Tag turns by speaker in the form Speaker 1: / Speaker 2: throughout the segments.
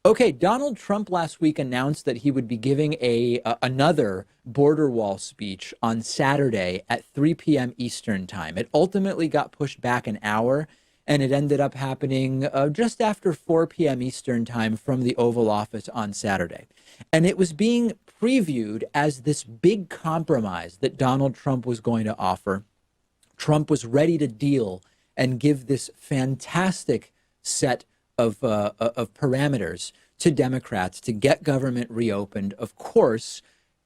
Speaker 1: Okay, Donald Trump last week announced that he would be giving another border wall speech on Saturday at 3 p.m. Eastern time. It ultimately got pushed back an hour, and it ended up happening just after 4 p.m. Eastern time from the Oval Office on Saturday. And it was being previewed as this big compromise that Donald Trump was going to offer. Trump was ready to deal and give this fantastic set of parameters to Democrats to get government reopened, of course,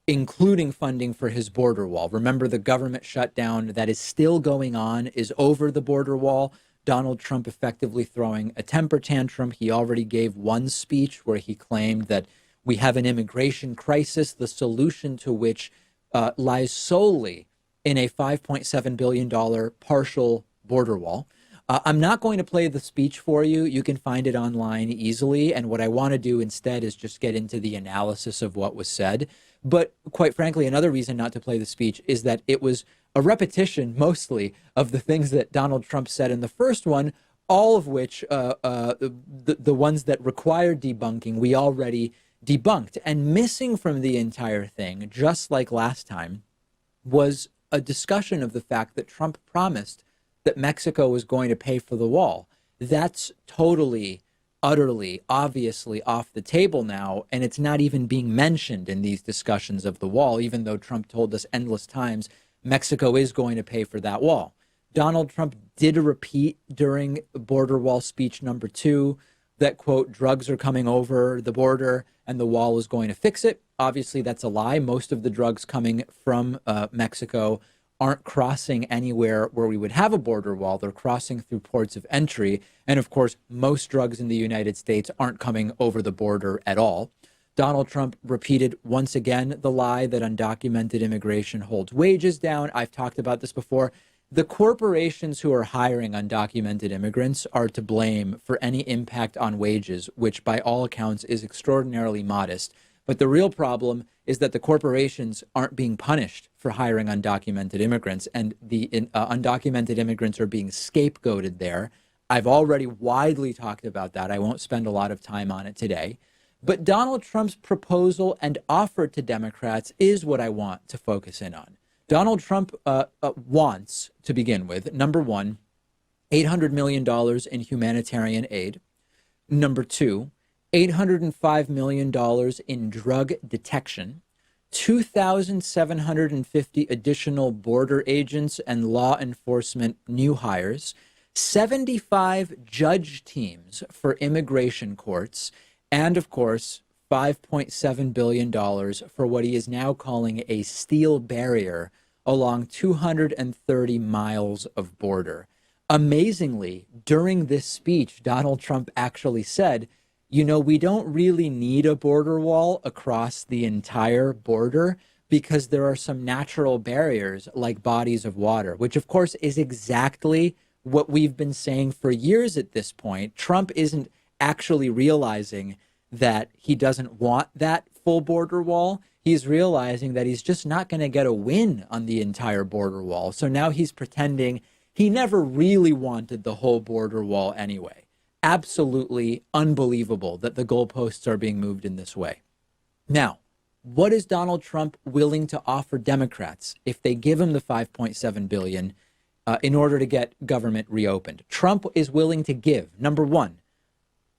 Speaker 1: including funding for his border wall. Remember, the government shutdown that is still going on is over the border wall. Donald Trump effectively throwing a temper tantrum. He already gave one speech where he claimed that we have an immigration crisis, the solution to which lies solely in a $5.7 billion partial border wall. I'm not going to play the speech for you. You can find it online easily. And what I want to do instead is just get into the analysis of what was said. But quite frankly, another reason not to play the speech is that it was a repetition mostly of the things that Donald Trump said in the first one, all of which the ones that required debunking, we already debunked. And missing from the entire thing, just like last time, was a discussion of the fact that Trump promised that Mexico was going to pay for the wall. That's totally, utterly, obviously off the table now, and it's not even being mentioned in these discussions of the wall, even though Trump told us endless times Mexico is going to pay for that wall. Donald Trump did repeat during border wall speech number 2 that, quote, drugs are coming over the border and the wall is going to fix it. Obviously, that's a lie. Most of the drugs coming from Mexico aren't crossing anywhere where we would have a border wall. They're crossing through ports of entry. And of course, most drugs in the United States aren't coming over the border at all. Donald Trump repeated once again the lie that undocumented immigration holds wages down. I've talked about this before. The corporations who are hiring undocumented immigrants are to blame for any impact on wages, which by all accounts is extraordinarily modest. But the real problem is that the corporations aren't being punished for hiring undocumented immigrants, and the undocumented immigrants are being scapegoated there. I've already widely talked about that. I won't spend a lot of time on it today. But Donald Trump's proposal and offer to Democrats is what I want to focus in on. Donald Trump wants, to begin with, number one, $800 million in humanitarian aid. Number two, $805 million in drug detection, 2,750 additional border agents and law enforcement new hires, 75 judge teams for immigration courts, and of course, $5.7 billion for what he is now calling a steel barrier along 230 miles of border. Amazingly, during this speech, Donald Trump actually said, you know, we don't really need a border wall across the entire border because there are some natural barriers like bodies of water, which of course is exactly what we've been saying for years at this point. Trump isn't actually realizing that he doesn't want that full border wall. He's realizing that he's just not going to get a win on the entire border wall. So now he's pretending he never really wanted the whole border wall anyway. Absolutely unbelievable that the goalposts are being moved in this way. Now, what is Donald Trump willing to offer Democrats if they give him the $5.7 billion in order to get government reopened? Trump is willing to give, number one,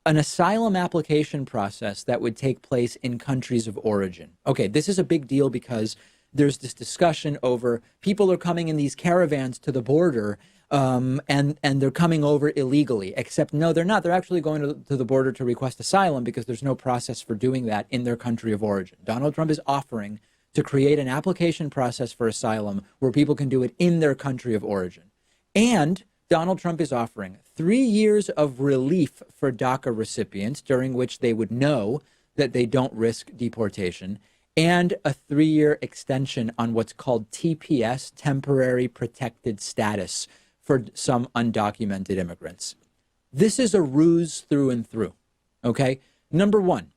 Speaker 1: an asylum application process that would take place in countries of origin. Okay, this is a big deal because there's this discussion over people are coming in these caravans to the border and they're coming over illegally, except no, they're not. They're actually going to the border to request asylum because there's no process for doing that in their country of origin. Donald Trump is offering to create an application process for asylum where people can do it in their country of origin. And Donald Trump is offering 3 years of relief for DACA recipients, during which they would know that they don't risk deportation, and a 3-year extension on what's called TPS, temporary protected status, for some undocumented immigrants. This is a ruse through and through, okay? Number one,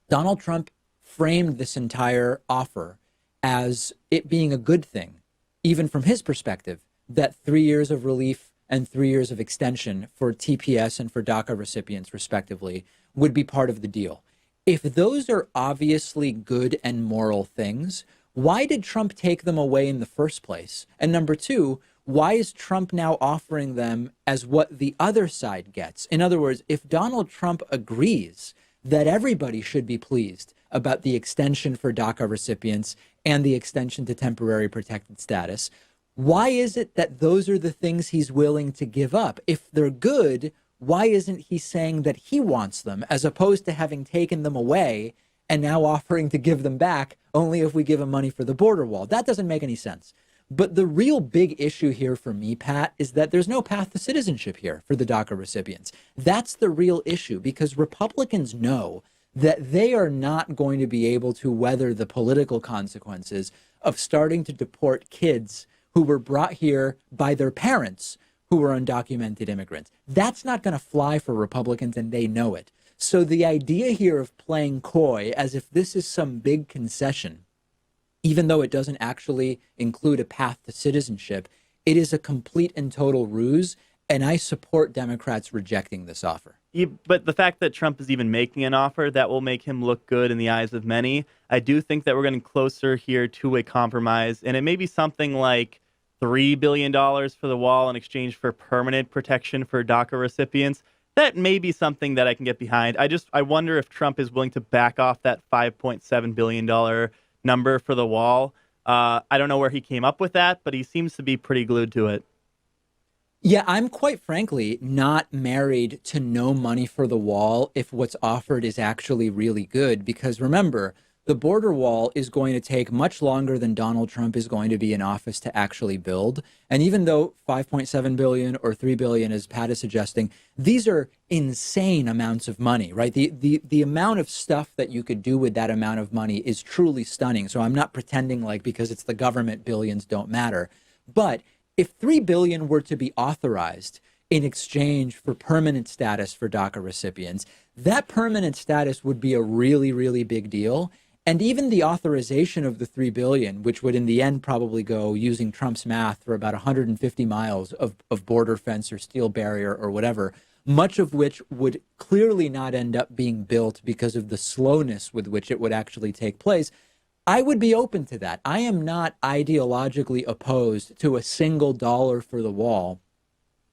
Speaker 1: Donald Trump framed this entire offer as it being a good thing, even from his perspective, that 3 years of relief and 3 years of extension for TPS and for DACA recipients, respectively, would be part of the deal. If those are obviously good and moral things, why did Trump take them away in the first place? And number two, why is Trump now offering them as what the other side gets? In other words, if Donald Trump agrees that everybody should be pleased about the extension for DACA recipients and the extension to temporary protected status, why is it that those are the things he's willing to give up? If they're good, why isn't he saying that he wants them as opposed to having taken them away and now offering to give them back only if we give him money for the border wall? That doesn't make any sense. But the real big issue here for me, Pat, is that there's no path to citizenship here for the DACA recipients. That's the real issue, because Republicans know that they are not going to be able to weather the political consequences of starting to deport kids who were brought here by their parents who were undocumented immigrants. That's not going to fly for Republicans, and they know it. So the idea here of playing coy as if this is some big concession, even though it doesn't actually include a path to citizenship, it is a complete and total ruse, and I support Democrats rejecting this offer.
Speaker 2: But the fact that Trump is even making an offer, that will make him look good in the eyes of many. I do think that we're getting closer here to a compromise, and it may be something like $3 billion for the wall in exchange for permanent protection for DACA recipients. That may be something that I can get behind. I wonder if Trump is willing to back off that $5.7 billion number for the wall. I don't know where he came up with that, but he seems to be pretty glued to it.
Speaker 1: Yeah, I'm quite frankly not married to no money for the wall if what's offered is actually really good, because remember, the border wall is going to take much longer than Donald Trump is going to be in office to actually build. And even though 5.7 billion or 3 billion, as Pat is suggesting, these are insane amounts of money, right? The amount of stuff that you could do with that amount of money is truly stunning. So I'm not pretending like because it's the government, billions don't matter. But if 3 billion were to be authorized in exchange for permanent status for DACA recipients, that permanent status would be a really, really big deal. And even the authorization of the 3 billion, which would in the end probably go, using Trump's math, for about 150 miles of border fence or steel barrier or whatever, much of which would clearly not end up being built because of the slowness with which it would actually take place, I would be open to that. I am not ideologically opposed to a single dollar for the wall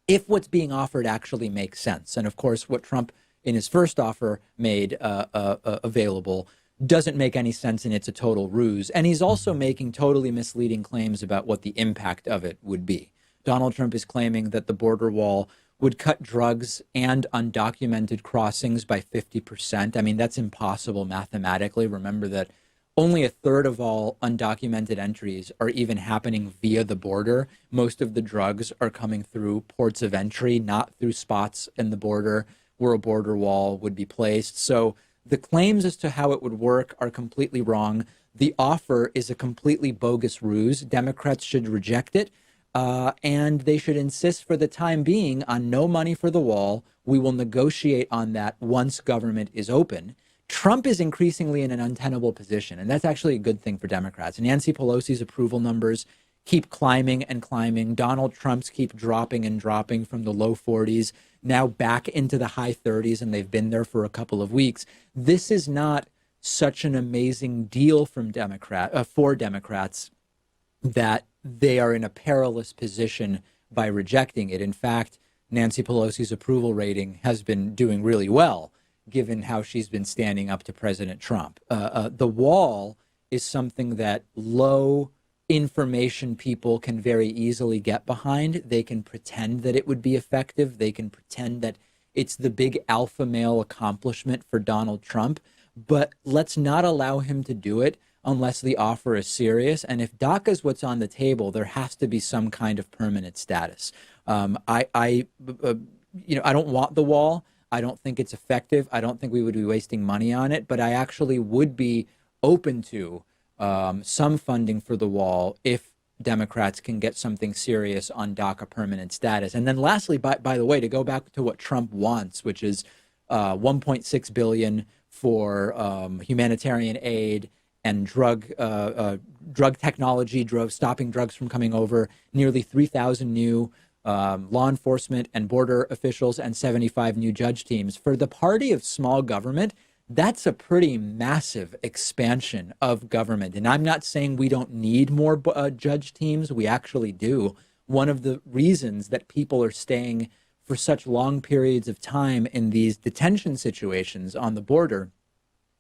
Speaker 1: if what's being offered actually makes sense. And of course, what Trump in his first offer made available doesn't make any sense, and it's a total ruse. And he's also making totally misleading claims about what the impact of it would be. Donald Trump is claiming that the border wall would cut drugs and undocumented crossings by 50%. I mean, that's impossible mathematically. Remember that only a third of all undocumented entries are even happening via the border. Most of the drugs are coming through ports of entry, not through spots in the border where a border wall would be placed. So the claims as to how it would work are completely wrong. The offer is a completely bogus ruse. Democrats should reject it, and they should insist for the time being on no money for the wall. We will negotiate on that once government is open. Trump is increasingly in an untenable position, and that's actually a good thing for Democrats. Nancy Pelosi's approval numbers keep climbing and climbing. Donald Trump's keep dropping and dropping from the low 40s, now back into the high 30s, and they've been there for a couple of weeks. This is not such an amazing deal from for Democrats that they are in a perilous position by rejecting it. In fact, Nancy Pelosi's approval rating has been doing really well, given how she's been standing up to President Trump. The wall is something that low information people can very easily get behind. They can pretend that it would be effective. They can pretend that it's the big alpha male accomplishment for Donald Trump. But let's not allow him to do it unless the offer is serious. And if DACA is what's on the table, there has to be some kind of permanent status. I don't want the wall. I don't think it's effective. I don't think we would be wasting money on it. But I actually would be open to some funding for the wall if Democrats can get something serious on DACA permanent status. And then lastly, by the way, to go back to what Trump wants, which is $1.6 billion for humanitarian aid and drug technology, stopping drugs from coming over, nearly 3,000 new law enforcement and border officials, and 75 new judge teams. For the party of small government, that's a pretty massive expansion of government. And I'm not saying we don't need more judge teams. We actually do. One of the reasons that people are staying for such long periods of time in these detention situations on the border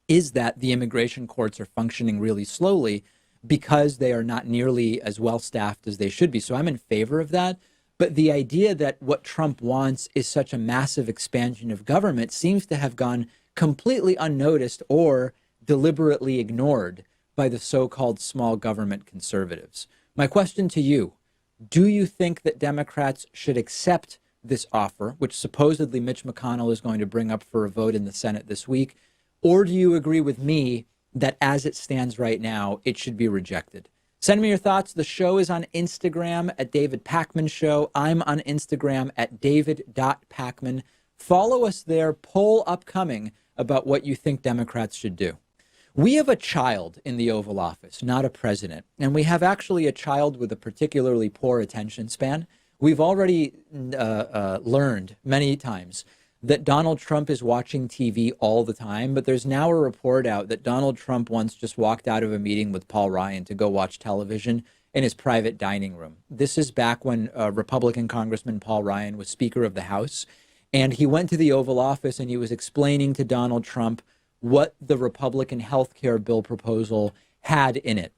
Speaker 1: is that the immigration courts are functioning really slowly because they are not nearly as well staffed as they should be. So I'm in favor of that. But the idea that what Trump wants is such a massive expansion of government seems to have gone completely unnoticed or deliberately ignored by the so-called small government conservatives. My question to you, do you think that Democrats should accept this offer, which supposedly Mitch McConnell is going to bring up for a vote in the Senate this week? Or do you agree with me that as it stands right now, it should be rejected? Send me your thoughts. The show is on Instagram at David Pakman Show. I'm on Instagram at david.pakman. Follow us there. Poll upcoming about what you think Democrats should do. We have a child in the Oval Office, not a president. And we have actually a child with a particularly poor attention span. We've already learned many times that Donald Trump is watching TV all the time, but there's now a report out that Donald Trump once just walked out of a meeting with Paul Ryan to go watch television in his private dining room. This is back when Republican Congressman Paul Ryan was Speaker of the House, and he went to the Oval Office and he was explaining to Donald Trump what the Republican health care bill proposal had in it.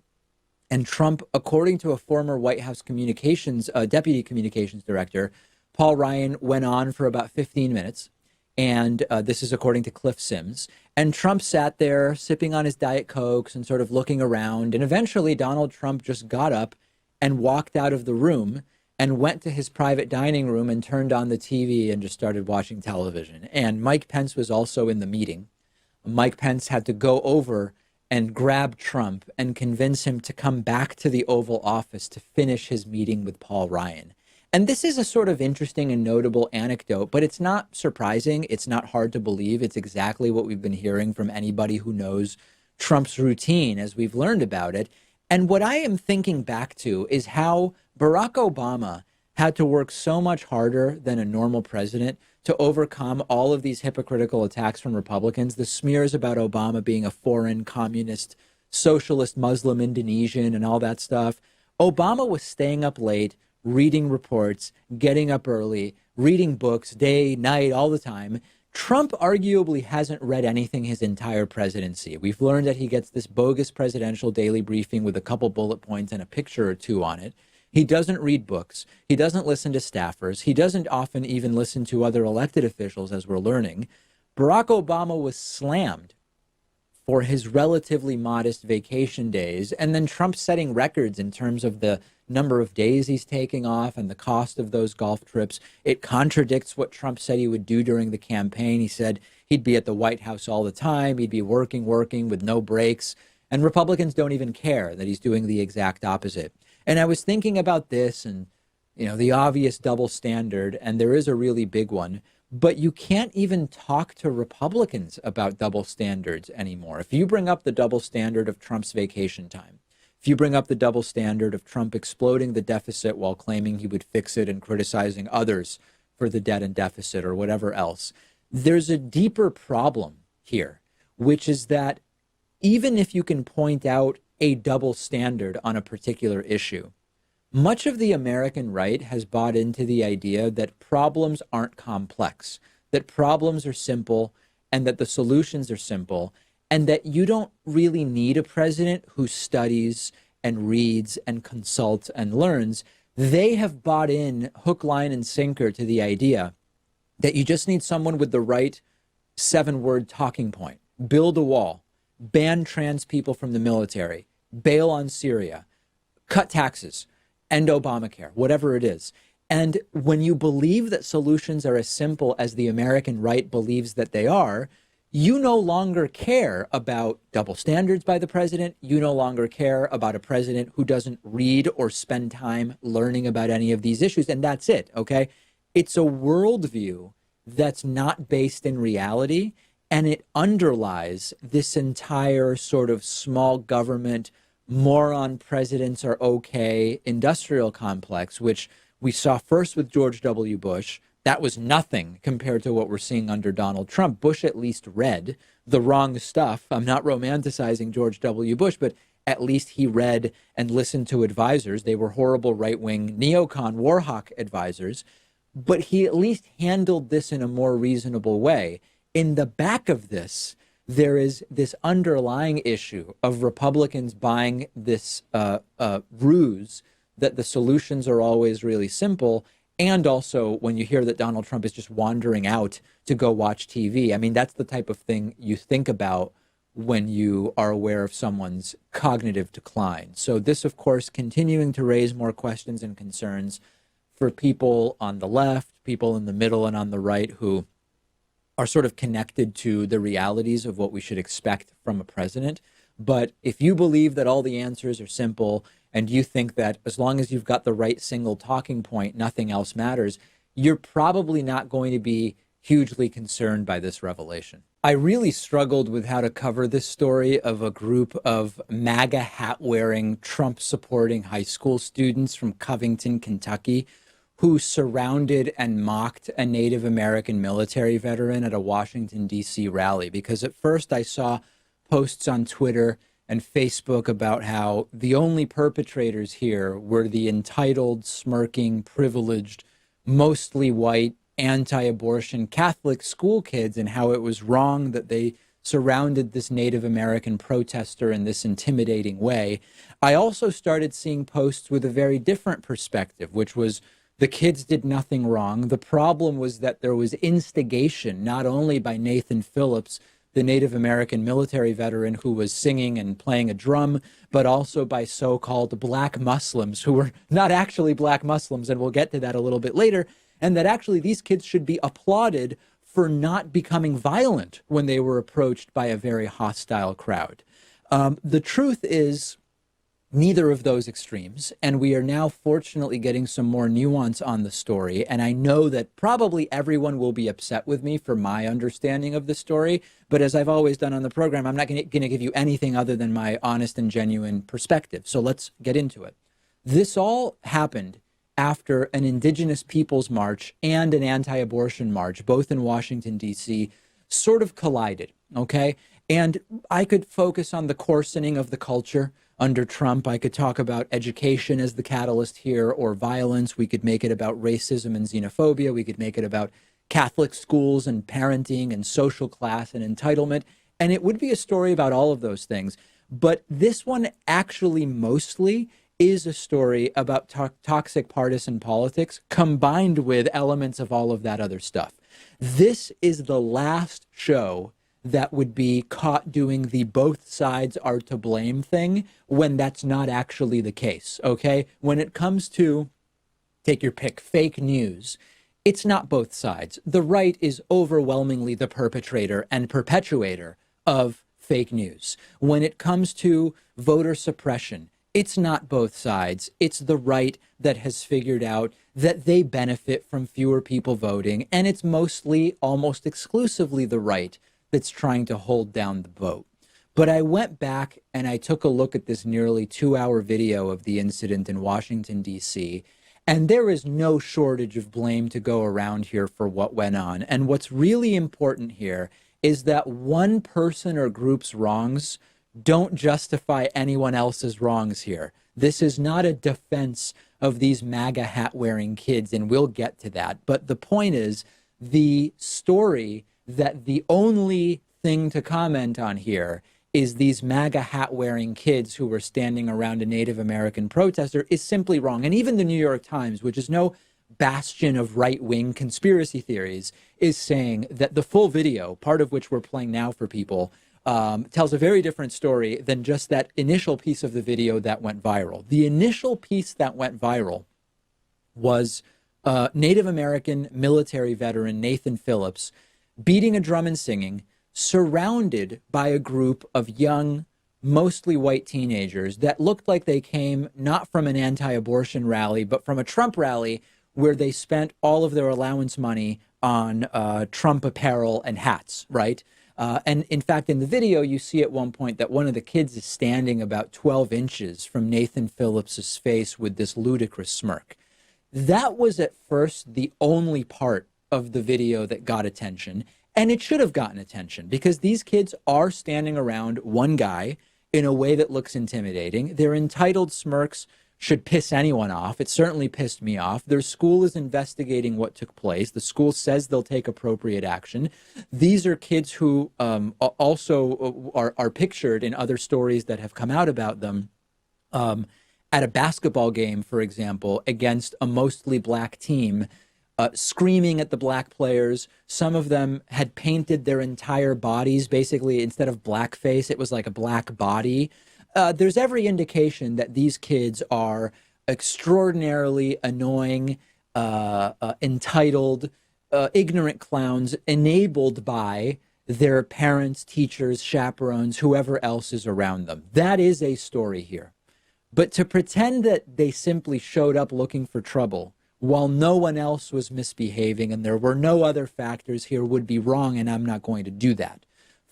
Speaker 1: And Trump, according to a former White House deputy communications director, Paul Ryan went on for about 15 minutes, and this is according to Cliff Sims. And Trump sat there sipping on his Diet Cokes and sort of looking around. And eventually Donald Trump just got up and walked out of the room and went to his private dining room and turned on the TV and just started watching television. And Mike Pence was also in the meeting. Mike Pence had to go over and grab Trump and convince him to come back to the Oval Office to finish his meeting with Paul Ryan. And this is a sort of interesting and notable anecdote, but it's not surprising. It's not hard to believe. It's exactly what we've been hearing from anybody who knows Trump's routine as we've learned about it. And what I am thinking back to is how Barack Obama had to work so much harder than a normal president to overcome all of these hypocritical attacks from Republicans, the smears about Obama being a foreign communist, socialist, Muslim, Indonesian, and all that stuff. Obama was staying up late, reading reports, getting up early, reading books day, night, all the time. Trump arguably hasn't read anything his entire presidency. We've learned that he gets this bogus presidential daily briefing with a couple bullet points and a picture or two on it. He doesn't read books. He doesn't listen to staffers. He doesn't often even listen to other elected officials, as we're learning. Barack Obama was slammed for his relatively modest vacation days, and then Trump setting records in terms of the number of days he's taking off and the cost of those golf trips. It contradicts what Trump said he would do during the campaign. He said he'd be at the White House all the time. He'd be working with no breaks. And Republicans don't even care that he's doing the exact opposite. And I was thinking about this and, the obvious double standard, and there is a really big one, but you can't even talk to Republicans about double standards anymore. If you bring up the double standard of Trump's vacation time, if you bring up the double standard of Trump exploding the deficit while claiming he would fix it and criticizing others for the debt and deficit or whatever else, there's a deeper problem here, which is that even if you can point out a double standard on a particular issue, much of the American right has bought into the idea that problems aren't complex, that problems are simple, and that the solutions are simple, and that you don't really need a president who studies and reads and consults and learns. They have bought in hook, line, and sinker to the idea that you just need someone with the right 7-word talking point. Build a wall, ban trans people from the military, bail on Syria, cut taxes, end Obamacare, whatever it is. And when you believe that solutions are as simple as the American right believes that they are, you no longer care about double standards by the president. You no longer care about a president who doesn't read or spend time learning about any of these issues. And that's it, okay? It's a worldview that's not based in reality, and it underlies this entire sort of small government, moron presidents are okay industrial complex, which We saw first with George W. Bush. That was nothing compared to what we're seeing under Donald Trump. Bush at least read the wrong stuff. I'm not romanticizing George W. Bush, but at least he read and listened to advisors. They were horrible right-wing neocon warhawk advisors, but he at least handled this in a more reasonable way. In the back of this, there is this underlying issue of Republicans buying this ruse that the solutions are always really simple. And also when you hear that Donald Trump is just wandering out to go watch TV, I mean, that's the type of thing you think about when you are aware of someone's cognitive decline. So this, of course, continuing to raise more questions and concerns for people on the left, people in the middle and on the right who are sort of connected to the realities of what we should expect from a president. But if you believe that all the answers are simple and you think that as long as you've got the right single talking point, nothing else matters, you're probably not going to be hugely concerned by this revelation. I really struggled with how to cover this story of a group of MAGA hat-wearing, Trump-supporting high school students from Covington, Kentucky, who surrounded and mocked a Native American military veteran at a Washington, D.C. rally. Because at first I saw posts on Twitter and Facebook about how the only perpetrators here were the entitled, smirking, privileged, mostly white, anti-abortion Catholic school kids, and how it was wrong that they surrounded this Native American protester in this intimidating way. I also started seeing posts with a very different perspective, which was the kids did nothing wrong. The problem was that there was instigation, not only by Nathan Phillips, the Native American military veteran who was singing and playing a drum, but also by so-called black Muslims who were not actually black Muslims, and we'll get to that a little bit later, and that actually these kids should be applauded for not becoming violent when they were approached by a very hostile crowd. The truth is neither of those extremes, and we are now fortunately getting some more nuance on the story, and I know that probably everyone will be upset with me for my understanding of the story, but as I've always done on the program, I'm not going to give you anything other than my honest and genuine perspective. So let's get into it. This all happened after an Indigenous Peoples March and an anti-abortion march, both in Washington, D.C., sort of collided, okay? And I could focus on the coarsening of the culture under Trump. I could talk about education as the catalyst here, or violence. We could make it about racism and xenophobia. We could make it about Catholic schools and parenting and social class and entitlement. And it would be a story about all of those things. But this one actually mostly is a story about toxic partisan politics combined with elements of all of that other stuff. This is the last show that would be caught doing the both sides are to blame thing when that's not actually the case, okay? When it comes to, take your pick, fake news, it's not both sides. The right is overwhelmingly the perpetrator and perpetuator of fake news. When it comes to voter suppression, it's not both sides. It's the right that has figured out that they benefit from fewer people voting, and it's mostly, almost exclusively the right that's trying to hold down the vote. But I went back and I took a look at this nearly 2-hour video of the incident in Washington, D.C., and there is no shortage of blame to go around here for what went on. And what's really important here is that one person or group's wrongs don't justify anyone else's wrongs here. This is not a defense of these MAGA hat-wearing kids, and we'll get to that. But the point is, the story that the only thing to comment on here is these MAGA hat-wearing kids who were standing around a Native American protester is simply wrong. And even the New York Times, which is no bastion of right-wing conspiracy theories, is saying that the full video, part of which we're playing now for people, tells a very different story than just that initial piece of the video that went viral. The initial piece that went viral was Native American military veteran Nathan Phillips beating a drum and singing, surrounded by a group of young, mostly white teenagers that looked like they came not from an anti-abortion rally, but from a Trump rally where they spent all of their allowance money on Trump apparel and hats, right? And in fact, in the video, you see at one point that one of the kids is standing about 12 inches from Nathan Phillips's face with this ludicrous smirk. That was at first the only part of the video that got attention. And it should have gotten attention because these kids are standing around one guy in a way that looks intimidating. Their entitled smirks should piss anyone off. It certainly pissed me off. Their school is investigating what took place. The school says they'll take appropriate action. These are kids who also are pictured in other stories that have come out about them. At a basketball game, for example, against a mostly black team, screaming at the black players. Some of them had painted their entire bodies. Basically, instead of blackface, it was like a black body. There's every indication that these kids are extraordinarily annoying, entitled, ignorant clowns enabled by their parents, teachers, chaperones, whoever else is around them. That is a story here. But to pretend that they simply showed up looking for trouble while no one else was misbehaving and there were no other factors here would be wrong, and I'm not going to do that.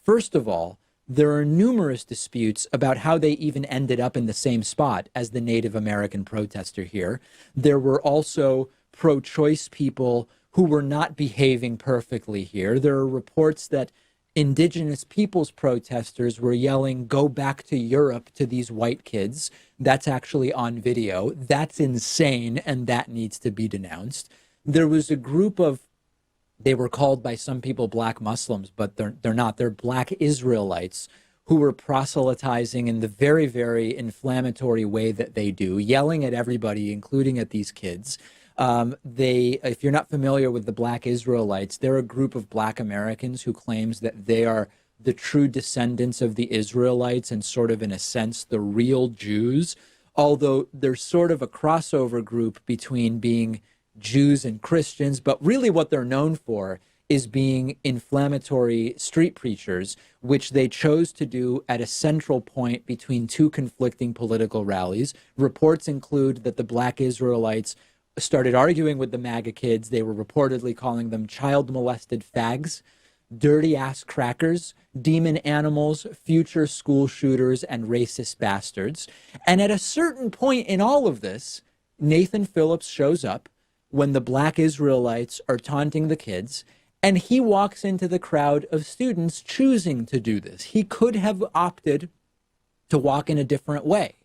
Speaker 1: First of all, there are numerous disputes about how they even ended up in the same spot as the Native American protester here. There were also pro-choice people who were not behaving perfectly here. There are reports that indigenous peoples protesters were yelling, "Go back to Europe," to these white kids. That's actually on video. That's insane, and that needs to be denounced. There was a group of, they were called by some people black Muslims, but they're not. They're black Israelites who were proselytizing in the very, very inflammatory way that they do, yelling at everybody, including at these kids. If you're not familiar with the Black Israelites, they're a group of Black Americans who claims that they are the true descendants of the Israelites and sort of, in a sense, the real Jews, although they're sort of a crossover group between being Jews and Christians. But really what they're known for is being inflammatory street preachers, which they chose to do at a central point between two conflicting political rallies. Reports include that the Black Israelites started arguing with the MAGA kids. They were reportedly calling them child molested fags, dirty ass crackers, demon animals, future school shooters, and racist bastards. And at a certain point in all of this, Nathan Phillips shows up when the Black Israelites are taunting the kids, and he walks into the crowd of students choosing to do this. He could have opted to walk in a different way.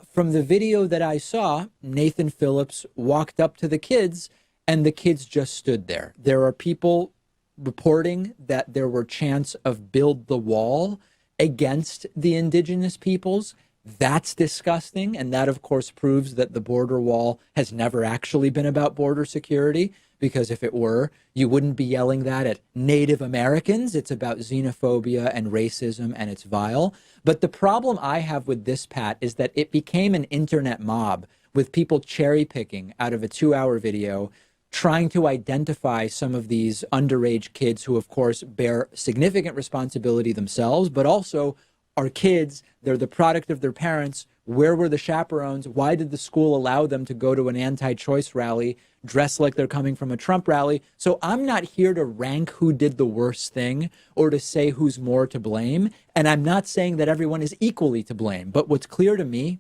Speaker 1: From the video that I saw, Nathan Phillips walked up to the kids and the kids just stood there. There are people reporting that there were chants of build the wall against the indigenous peoples. That's disgusting. And that, of course, proves that the border wall has never actually been about border security, because if it were, you wouldn't be yelling that at Native Americans. It's about xenophobia and racism, and it's vile. But the problem I have with this, Pat, is that it became an internet mob with people cherry picking out of a 2-hour video, trying to identify some of these underage kids who, of course, bear significant responsibility themselves, but also are kids. They're the product of their parents. Where were the chaperones? Why did the school allow them to go to an anti-choice rally dressed like they're coming from a Trump rally? So I'm not here to rank who did the worst thing or to say who's more to blame. And I'm not saying that everyone is equally to blame. But what's clear to me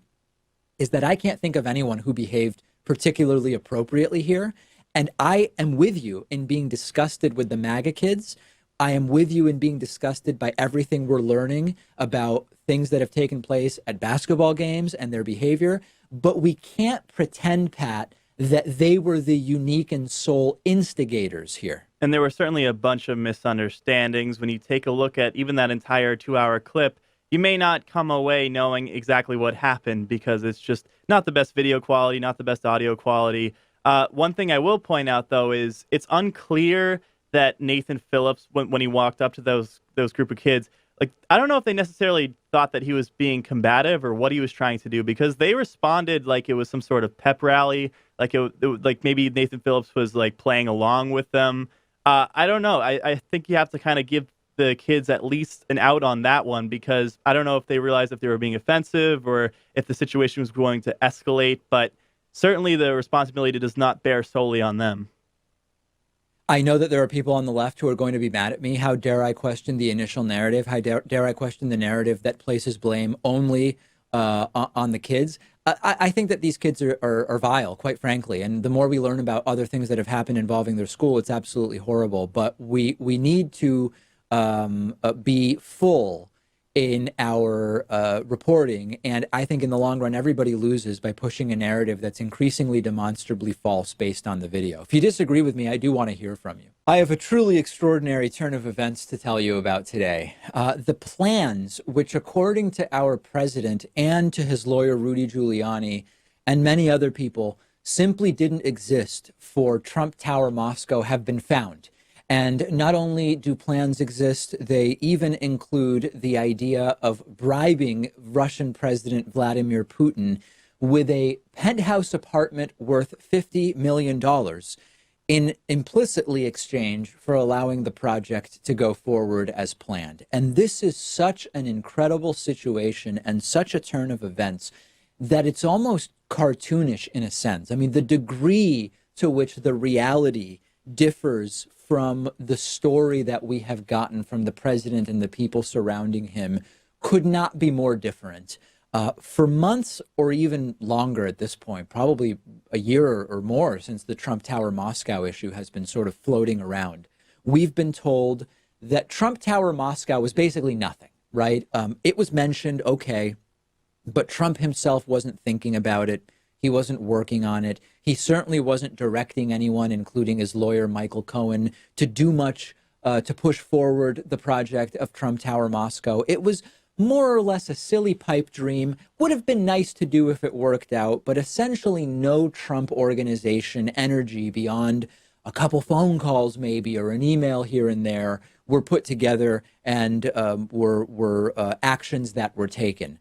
Speaker 1: is that I can't think of anyone who behaved particularly appropriately here. And I am with you in being disgusted with the MAGA kids. I am with you in being disgusted by everything we're learning about things that have taken place at basketball games and their behavior. But we can't pretend, Pat, that they were the unique and sole instigators here.
Speaker 2: And there were certainly a bunch of misunderstandings. When you take a look at even that entire 2-hour clip, you may not come away knowing exactly what happened because it's just not the best video quality, not the best audio quality. One thing I will point out, though, is it's unclear that Nathan Phillips, when he walked up to those group of kids, like, I don't know if they necessarily thought that he was being combative or what he was trying to do, because they responded like it was some sort of pep rally, like like maybe Nathan Phillips was like playing along with them. I don't know. I think you have to kind of give the kids at least an out on that one, because I don't know if they realized if they were being offensive or if the situation was going to escalate, but certainly the responsibility does not bear solely on them.
Speaker 1: I know that there are people on the left who are going to be mad at me. How dare I question the initial narrative? How dare I question the narrative that places blame only on the kids? I think that these kids are vile, quite frankly. And the more we learn about other things that have happened involving their school, it's absolutely horrible. But we need to be full in our reporting. And I think in the long run, everybody loses by pushing a narrative that's increasingly demonstrably false based on the video. If you disagree with me, I do want to hear from you. I have a truly extraordinary turn of events to tell you about today. The plans, which according to our president and to his lawyer, Rudy Giuliani, and many other people, simply didn't exist for Trump Tower Moscow, have been found. And not only do plans exist, they even include the idea of bribing Russian President Vladimir Putin with a penthouse apartment worth $50 million in implicitly exchange for allowing the project to go forward as planned. And this is such an incredible situation and such a turn of events that it's almost cartoonish in a sense. I mean, the degree to which the reality differs from the story that we have gotten from the president and the people surrounding him could not be more different. For months or even longer at this point, probably a year or more since the Trump Tower Moscow issue has been sort of floating around, we've been told that Trump Tower Moscow was basically nothing, right? It was mentioned, okay, but Trump himself wasn't thinking about it. He wasn't working on it. He certainly wasn't directing anyone, including his lawyer, Michael Cohen, to do much to push forward the project of Trump Tower Moscow. It was more or less a silly pipe dream. Would have been nice to do if it worked out, but essentially no Trump organization energy beyond a couple phone calls maybe or an email here and there were put together and were actions that were taken.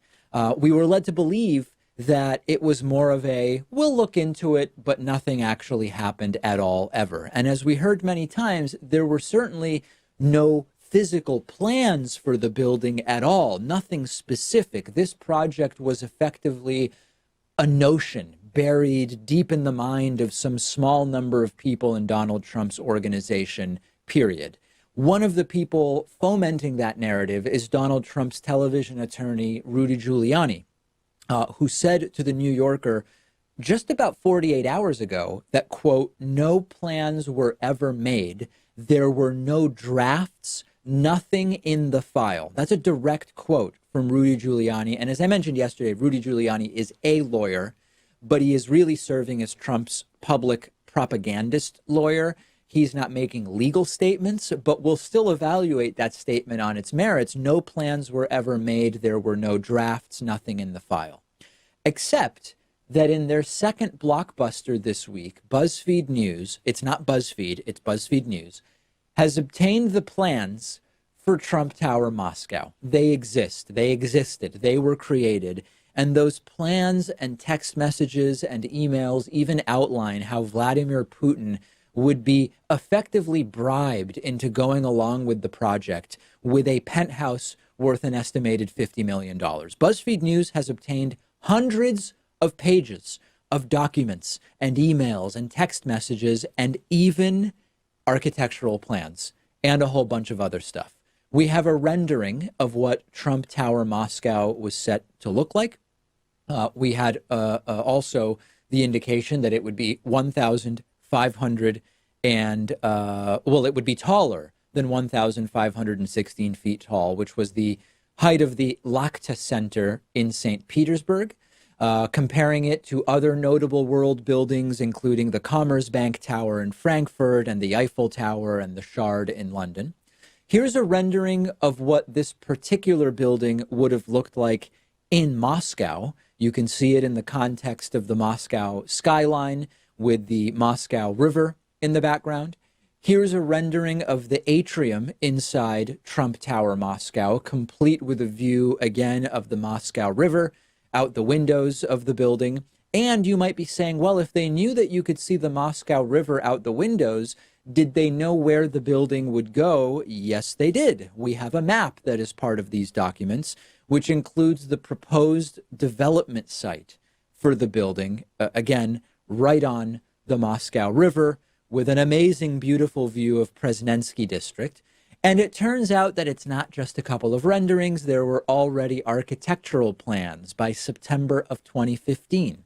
Speaker 1: We were led to believe that it was more of a, we'll look into it, but nothing actually happened at all, ever. And as we heard many times, there were certainly no physical plans for the building at all, nothing specific. This project was effectively a notion buried deep in the mind of some small number of people in Donald Trump's organization, period. One of the people fomenting that narrative is Donald Trump's television attorney, Rudy Giuliani, who said to the New Yorker just about 48 hours ago that, quote, no plans were ever made. There were no drafts, nothing in the file. That's a direct quote from Rudy Giuliani. And as I mentioned yesterday, Rudy Giuliani is a lawyer, but he is really serving as Trump's public propagandist lawyer. He's not making legal statements, but we'll still evaluate that statement on its merits. No plans were ever made. There were no drafts, nothing in the file. Except that in their second blockbuster this week, BuzzFeed News, it's not BuzzFeed, it's BuzzFeed News, has obtained the plans for Trump Tower Moscow. They exist. They existed. They were created. And those plans and text messages and emails even outline how Vladimir Putin would be effectively bribed into going along with the project with a penthouse worth an estimated $50 million. BuzzFeed News has obtained hundreds of pages of documents and emails and text messages and even architectural plans and a whole bunch of other stuff. We have a rendering of what Trump Tower Moscow was set to look like. We had also the indication that it would be 1,500 and, it would be taller than 1,516 feet tall, which was the height of the Lakta Center in St. Petersburg, comparing it to other notable world buildings, including the Commerzbank Tower in Frankfurt and the Eiffel Tower and the Shard in London. Here's a rendering of what this particular building would have looked like in Moscow. You can see it in the context of the Moscow skyline with the Moscow River in the background. Here's a rendering of the atrium inside Trump Tower Moscow, complete with a view, again, of the Moscow River out the windows of the building. And you might be saying, well, if they knew that you could see the Moscow River out the windows, did they know where the building would go? Yes, they did. We have a map that is part of these documents, which includes the proposed development site for the building, again, right on the Moscow River, with an amazing, beautiful view of Presnensky District. And it turns out that it's not just a couple of renderings. There were already architectural plans by September of 2015.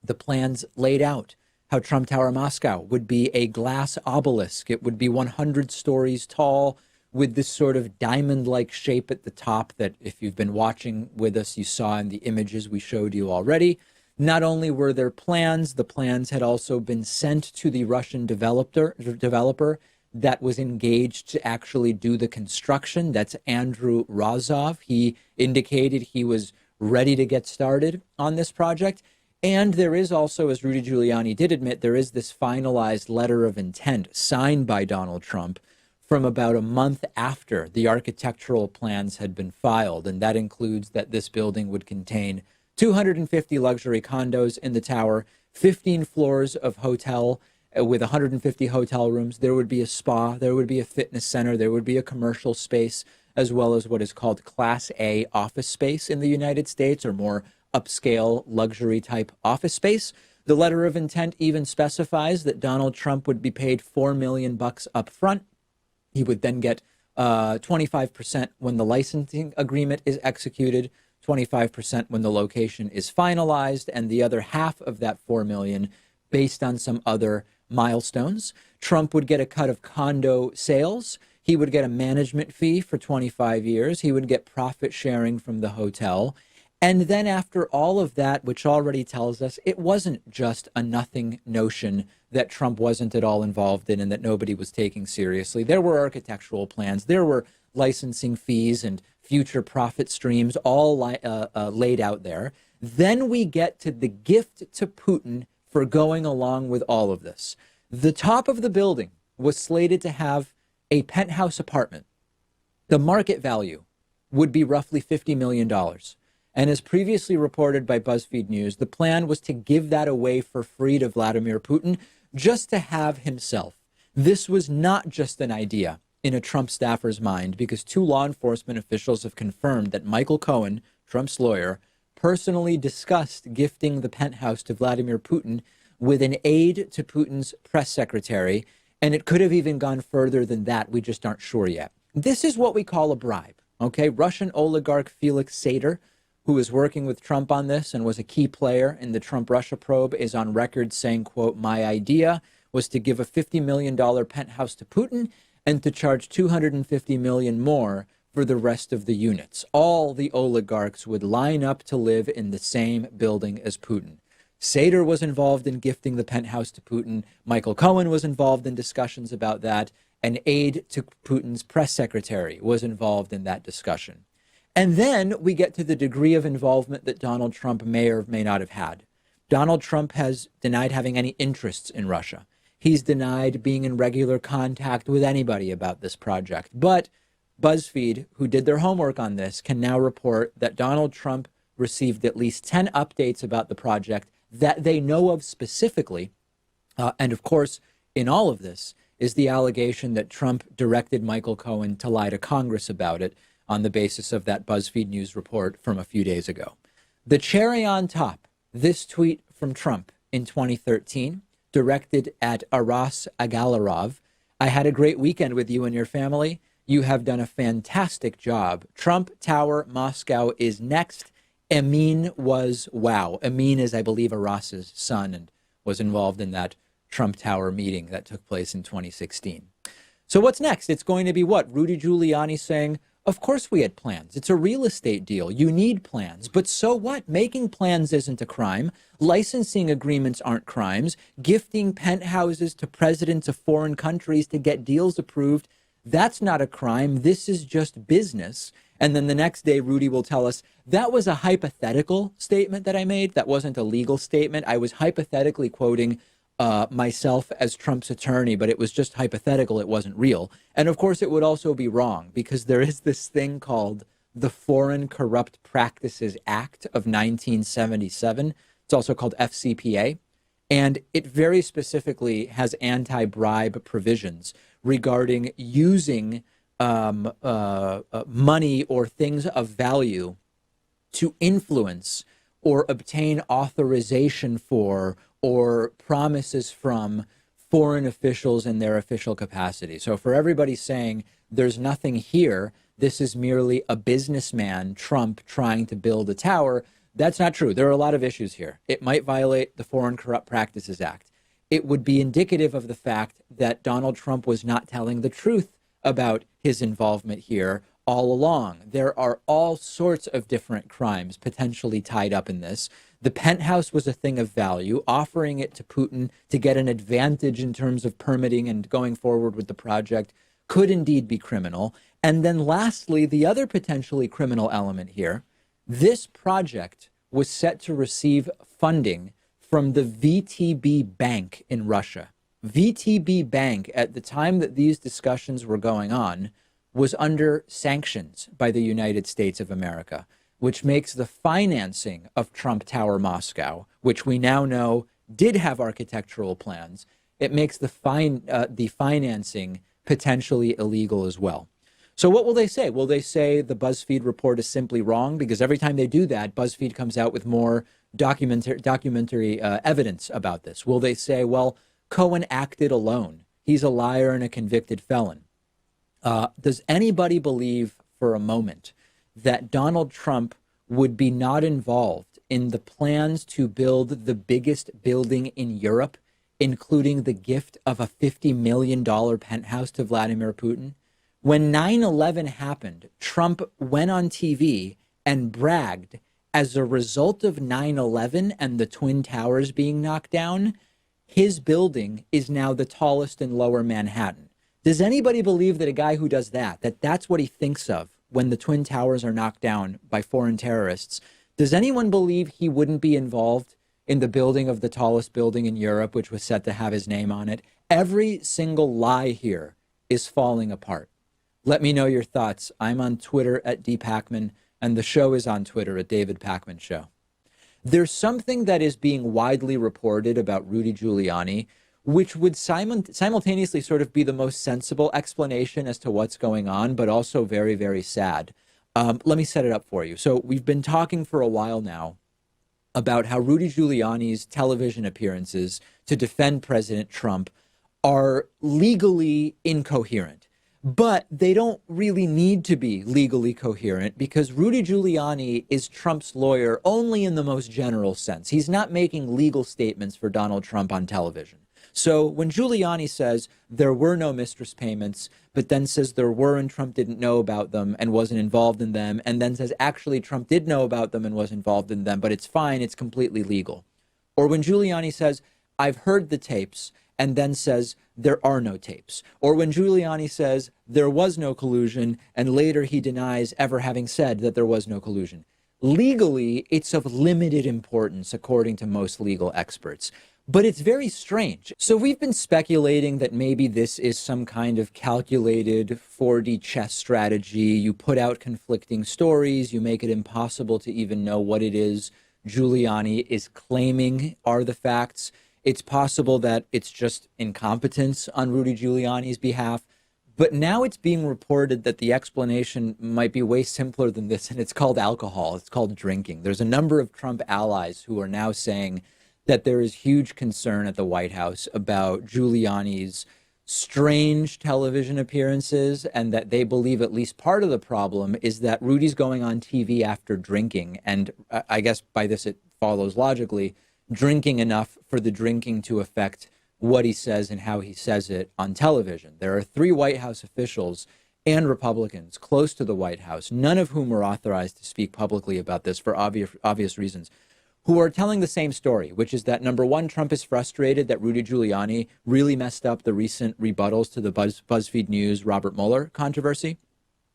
Speaker 1: The plans laid out how Trump Tower Moscow would be a glass obelisk. It would be 100 stories tall with this sort of diamond-like shape at the top that, if you've been watching with us, you saw in the images we showed you already. Not only were there plans, the plans had also been sent to the Russian developer that was engaged to actually do the construction. That's Andrew Rozov. He indicated he was ready to get started on this project. And there is also, as Rudy Giuliani did admit, there is this finalized letter of intent signed by Donald Trump from about a month after the architectural plans had been filed. And that includes that this building would contain 250 luxury condos in the tower, 15 floors of hotel with 150 hotel rooms. There would be a spa, there would be a fitness center, there would be a commercial space, as well as what is called Class A office space in the United States, or more upscale luxury type office space. The letter of intent even specifies that Donald Trump would be paid $4 million up front. He would then get 25% when the licensing agreement is executed, 25% when the location is finalized, and the other half of that $4 million based on some other milestones. Trump would get a cut of condo sales. He would get a management fee for 25 years. He would get profit sharing from the hotel. And then after all of that, which already tells us it wasn't just a nothing notion that Trump wasn't at all involved in and that nobody was taking seriously. There were architectural plans. There were licensing fees and future profit streams all laid out there. Then we get to the gift to Putin for going along with all of this. The top of the building was slated to have a penthouse apartment. The market value would be roughly $50 million. And as previously reported by BuzzFeed News, the plan was to give that away for free to Vladimir Putin, just to have himself. This was not just an idea in a Trump staffer's mind, because two law enforcement officials have confirmed that Michael Cohen, Trump's lawyer, personally discussed gifting the penthouse to Vladimir Putin with an aide to Putin's press secretary. And it could have even gone further than that. We just aren't sure yet. This is what we call a bribe. Okay, Russian oligarch Felix Sater, who is working with Trump on this and was a key player in the Trump-Russia probe, is on record saying, quote, "My idea was to give a $50 million penthouse to Putin and to charge $250 million more for the rest of the units. All the oligarchs would line up to live in the same building as Putin." Sater was involved in gifting the penthouse to Putin. Michael Cohen was involved in discussions about that. An aide to Putin's press secretary was involved in that discussion. And then we get to the degree of involvement that Donald Trump may or may not have had. Donald Trump has denied having any interests in Russia. He's denied being in regular contact with anybody about this project. But BuzzFeed, who did their homework on this, can now report that Donald Trump received at least 10 updates about the project that they know of specifically. And of course, in all of this is the allegation that Trump directed Michael Cohen to lie to Congress about it, on the basis of that BuzzFeed News report from a few days ago. The cherry on top, this tweet from Trump in 2013, directed at Aras Agalarov. "I had a great weekend with you and your family. You have done a fantastic job. Trump Tower Moscow is next. Amin was wow." Amin is, I believe, Aras's son and was involved in that Trump Tower meeting that took place in 2016. So what's next? It's going to be what? Rudy Giuliani saying, "Of course we had plans. It's a real estate deal. You need plans. But so what? Making plans isn't a crime. Licensing agreements aren't crimes. Gifting penthouses to presidents of foreign countries to get deals approved, that's not a crime. This is just business." And then the next day, Rudy will tell us, "That was a hypothetical statement that I made. That wasn't a legal statement. I was hypothetically quoting myself as Trump's attorney, but it was just hypothetical. It wasn't real." And of course, it would also be wrong, because there is this thing called the Foreign Corrupt Practices Act of 1977. It's also called FCPA. And it very specifically has anti-bribe provisions regarding using money or things of value to influence or obtain authorization for or promises from foreign officials in their official capacity. So for everybody saying There's nothing here. This is merely a businessman, Trump, trying to build a tower. That's not true. There are a lot of issues here. It might violate the Foreign Corrupt Practices Act. It would be indicative of the fact that Donald Trump was not telling the truth about his involvement here all along. There are all sorts of different crimes potentially tied up in this. The penthouse was a thing of value. Offering it to Putin to get an advantage in terms of permitting and going forward with the project could indeed be criminal. And then lastly, the other potentially criminal element here, this project was set to receive funding from the VTB Bank in Russia. VTB Bank, at the time that these discussions were going on, was under sanctions by the United States of America, which makes the financing of Trump Tower Moscow, which we now know did have architectural plans, it makes the financing potentially illegal as well. So what will they say? Will they say the BuzzFeed report is simply wrong? Because every time they do that, BuzzFeed comes out with more documentary evidence about this. Will they say, well, Cohen acted alone. He's a liar and a convicted felon. Does anybody believe for a moment that Donald Trump would be not involved in the plans to build the biggest building in Europe, including the gift of a $50 million penthouse to Vladimir Putin? When 9/11 happened, Trump went on TV and bragged as a result of 9/11 and the Twin Towers being knocked down, his building is now the tallest in Lower Manhattan. Does anybody believe that a guy who does that that's what he thinks of when the Twin Towers are knocked down by foreign terrorists? Does anyone believe he wouldn't be involved in the building of the tallest building in Europe, which was set to have his name on it? Every single lie here is falling apart. Let me know your thoughts. I'm on Twitter at @dpakman, and the show is on Twitter at David Pakman Show. There's something that is being widely reported about Rudy Giuliani, which would simultaneously sort of be the most sensible explanation as to what's going on, but also very, very sad. Let me set it up for you. So we've been talking for a while now about how Rudy Giuliani's television appearances to defend President Trump are legally incoherent. But they don't really need to be legally coherent because Rudy Giuliani is Trump's lawyer only in the most general sense. He's not making legal statements for Donald Trump on television. So when Giuliani says there were no mistress payments, but then says there were and Trump didn't know about them and wasn't involved in them, and then says actually Trump did know about them and was involved in them, but it's fine, it's completely legal. Or when Giuliani says, I've heard the tapes, and then says there are no tapes. Or when Giuliani says there was no collusion, and later he denies ever having said that there was no collusion. Legally, it's of limited importance, according to most legal experts. But it's very strange. So we've been speculating that maybe this is some kind of calculated 4D chess strategy. You put out conflicting stories, you make it impossible to even know what it is Giuliani is claiming are the facts. It's possible that it's just incompetence on Rudy Giuliani's behalf. But now it's being reported that the explanation might be way simpler than this, and it's called alcohol. It's called drinking. There's a number of Trump allies who are now saying that there is huge concern at the White House about Giuliani's strange television appearances, and that they believe at least part of the problem is that Rudy's going on TV after drinking. And I guess by this it follows logically, drinking enough for the drinking to affect what he says and how he says it on television. There are 3 White House officials and Republicans close to the White House, none of whom were authorized to speak publicly about this for obvious reasons, who are telling the same story, which is that, number one, Trump is frustrated that Rudy Giuliani really messed up the recent rebuttals to the BuzzFeed News Robert Mueller controversy.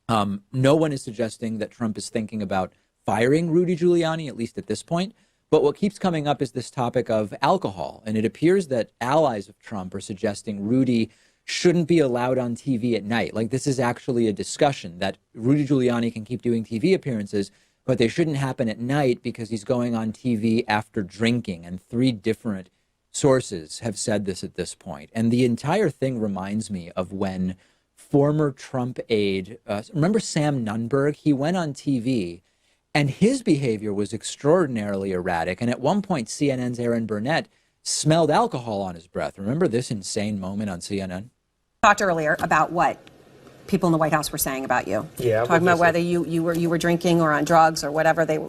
Speaker 1: No one is suggesting that Trump is thinking about firing Rudy Giuliani, at least at this point. But what keeps coming up is this topic of alcohol. And it appears that allies of Trump are suggesting Rudy shouldn't be allowed on TV at night. Like, this is actually a discussion that Rudy Giuliani can keep doing TV appearances, but they shouldn't happen at night because he's going on TV after drinking. And 3 different sources have said this at this point. And the entire thing reminds me of when former Trump aide, remember Sam Nunberg? He went on TV and his behavior was extraordinarily erratic. And at one point, CNN's Aaron Burnett smelled alcohol on his breath. Remember this insane moment on CNN?
Speaker 3: Talked earlier about what people in the White House were saying about you.
Speaker 4: Yeah.
Speaker 3: Talking about whether you were drinking or on drugs or whatever they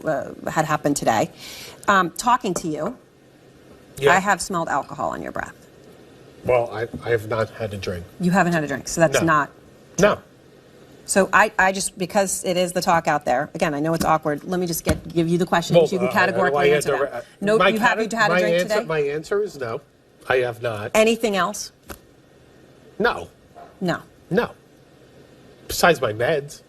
Speaker 3: had happened today. Talking to you,
Speaker 4: Yeah.
Speaker 3: I have smelled alcohol on your breath.
Speaker 4: Well, I have not had a drink.
Speaker 3: You haven't had a drink, so that's
Speaker 4: No.
Speaker 3: not.
Speaker 4: No.
Speaker 3: So I just, because it is the talk out there, again, I know it's awkward, let me just give you the questions.
Speaker 4: Well,
Speaker 3: you can categorically answer them. No, you haven't had a drink today?
Speaker 4: My answer is no. I have not.
Speaker 3: Anything else?
Speaker 4: No.
Speaker 3: No.
Speaker 4: No. Besides my meds.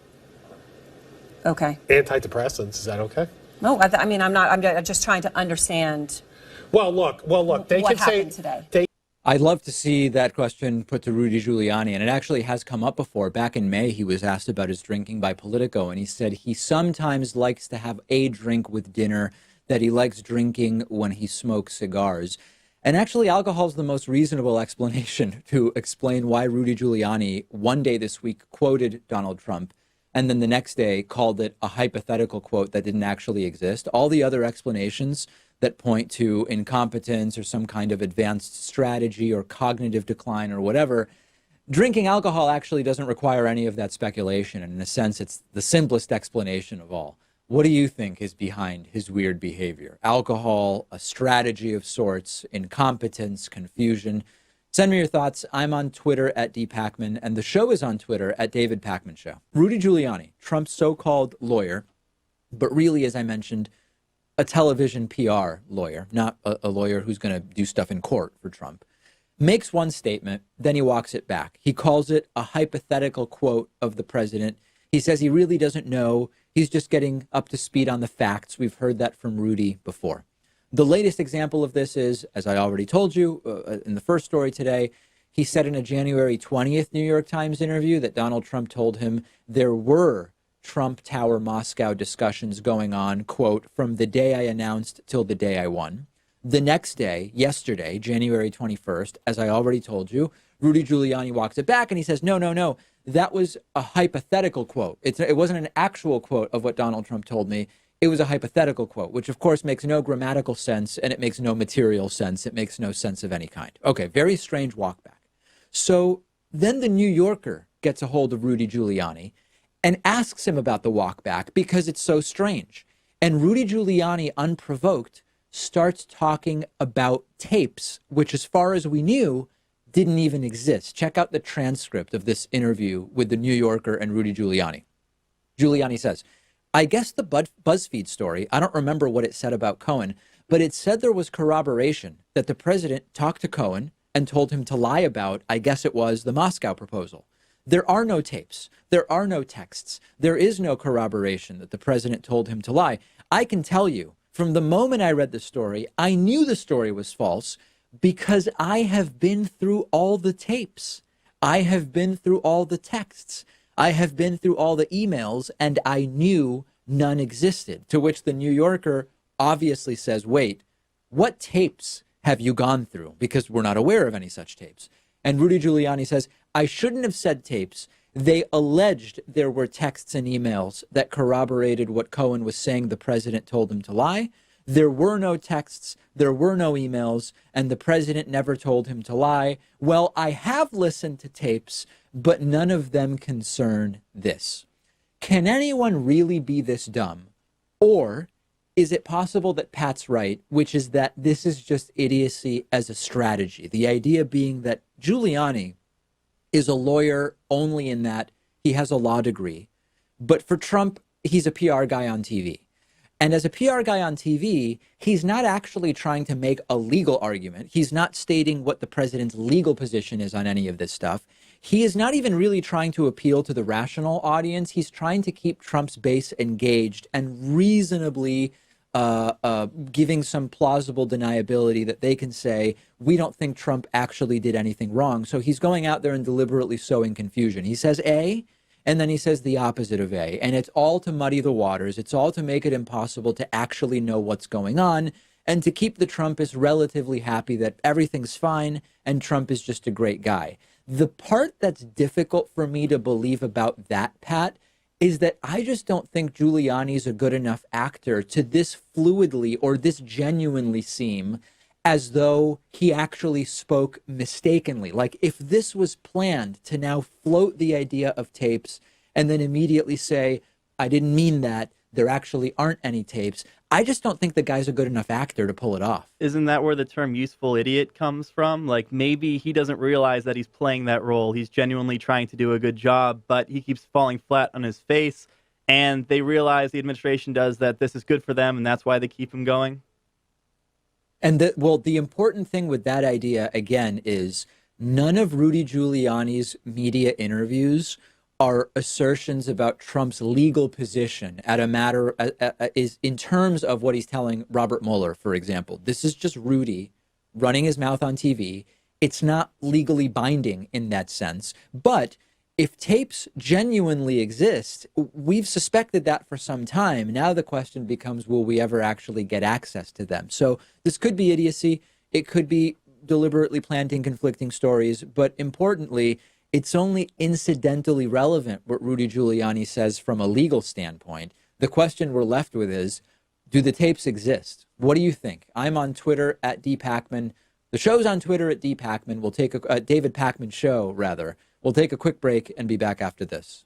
Speaker 3: Okay.
Speaker 4: Antidepressants. Is that okay?
Speaker 3: No, I mean, I'm just trying to understand.
Speaker 4: Well, look. They
Speaker 3: what
Speaker 4: can say
Speaker 3: happened today.
Speaker 1: I'd love to see that question put to Rudy Giuliani, and it actually has come up before. Back in May, he was asked about his drinking by Politico, and he said he sometimes likes to have a drink with dinner, that he likes drinking when he smokes cigars. And actually, alcohol is the most reasonable explanation to explain why Rudy Giuliani one day this week quoted Donald Trump, and then the next day called it a hypothetical quote that didn't actually exist. All the other explanations that point to incompetence or some kind of advanced strategy or cognitive decline or whatever, drinking alcohol actually doesn't require any of that speculation. And in a sense, it's the simplest explanation of all. What do you think is behind his weird behavior? Alcohol, a strategy of sorts, incompetence, confusion? Send me your thoughts. I'm on Twitter at @DPakman, and the show is on Twitter at David Pakman Show. Rudy Giuliani, Trump's so-called lawyer, but really, as I mentioned, a television PR lawyer, not a lawyer who's going to do stuff in court for Trump, makes one statement, then he walks it back. He calls it a hypothetical quote of the president. He says he really doesn't know. He's just getting up to speed on the facts. We've heard that from Rudy before. The latest example of this is, as I already told you in the first story today, he said in a January 20th New York Times interview that Donald Trump told him there were Trump Tower Moscow discussions going on, quote, from the day I announced till the day I won. The next day, yesterday, January 21st, as I already told you, Rudy Giuliani walks it back and he says, no, that was a hypothetical quote. It wasn't an actual quote of what Donald Trump told me. It was a hypothetical quote, which of course makes no grammatical sense and it makes no material sense. It makes no sense of any kind. Okay, very strange walk back. So then the New Yorker gets a hold of Rudy Giuliani and asks him about the walk back because it's so strange. And Rudy Giuliani, unprovoked, starts talking about tapes, which as far as we knew, didn't even exist. Check out the transcript of this interview with the New Yorker and Rudy Giuliani. Giuliani says, I guess the BuzzFeed story, I don't remember what it said about Cohen, but it said there was corroboration that the president talked to Cohen and told him to lie about, I guess it was, the Moscow proposal. There are no tapes. There are no texts. There is no corroboration that the president told him to lie. I can tell you, from the moment I read the story, I knew the story was false because I have been through all the tapes. I have been through all the texts. I have been through all the emails, and I knew none existed. To which the New Yorker obviously says, wait, what tapes have you gone through? Because we're not aware of any such tapes. And Rudy Giuliani says, I shouldn't have said tapes. They alleged there were texts and emails that corroborated what Cohen was saying the president told him to lie. There were no texts, there were no emails, and the president never told him to lie. Well, I have listened to tapes, but none of them concern this. Can anyone really be this dumb? Or is it possible that Pat's right, which is that this is just idiocy as a strategy? The idea being that Giuliani is a lawyer only in that he has a law degree. But for Trump, he's a PR guy on TV. And as a PR guy on TV, he's not actually trying to make a legal argument. He's not stating what the president's legal position is on any of this stuff. He is not even really trying to appeal to the rational audience. He's trying to keep Trump's base engaged and reasonably giving some plausible deniability that they can say, we don't think Trump actually did anything wrong. So he's going out there and deliberately sowing confusion. He says A, and then he says the opposite of A. And it's all to muddy the waters. It's all to make it impossible to actually know what's going on and to keep the Trumpists relatively happy that everything's fine and Trump is just a great guy. The part that's difficult for me to believe about that, Pat, is that I just don't think Giuliani's a good enough actor to this fluidly or this genuinely seem as though he actually spoke mistakenly. Like if this was planned to now float the idea of tapes and then immediately say, I didn't mean that, there actually aren't any tapes. I just don't think the guy's a good enough actor to pull it off.
Speaker 2: Isn't that where the term useful idiot comes from? Like maybe he doesn't realize that he's playing that role. He's genuinely trying to do a good job, but he keeps falling flat on his face. And they realize, the administration does, that this is good for them, and that's why they keep him going.
Speaker 1: And the important thing with that idea, again, is none of Rudy Giuliani's media interviews are assertions about Trump's legal position at a matter is in terms of what he's telling Robert Mueller, for example. This is just Rudy running his mouth on TV. It's not legally binding in that sense. But if tapes genuinely exist, we've suspected that for some time. Now the question becomes, will we ever actually get access to them? So this could be idiocy. It could be deliberately planting conflicting stories. But importantly, it's only incidentally relevant what Rudy Giuliani says from a legal standpoint. The question we're left with is, do the tapes exist? What do you think? I'm on Twitter at @DPakman. The show's on Twitter at @DPakman. We'll take David Pakman Show, rather. We'll take a quick break and be back after this.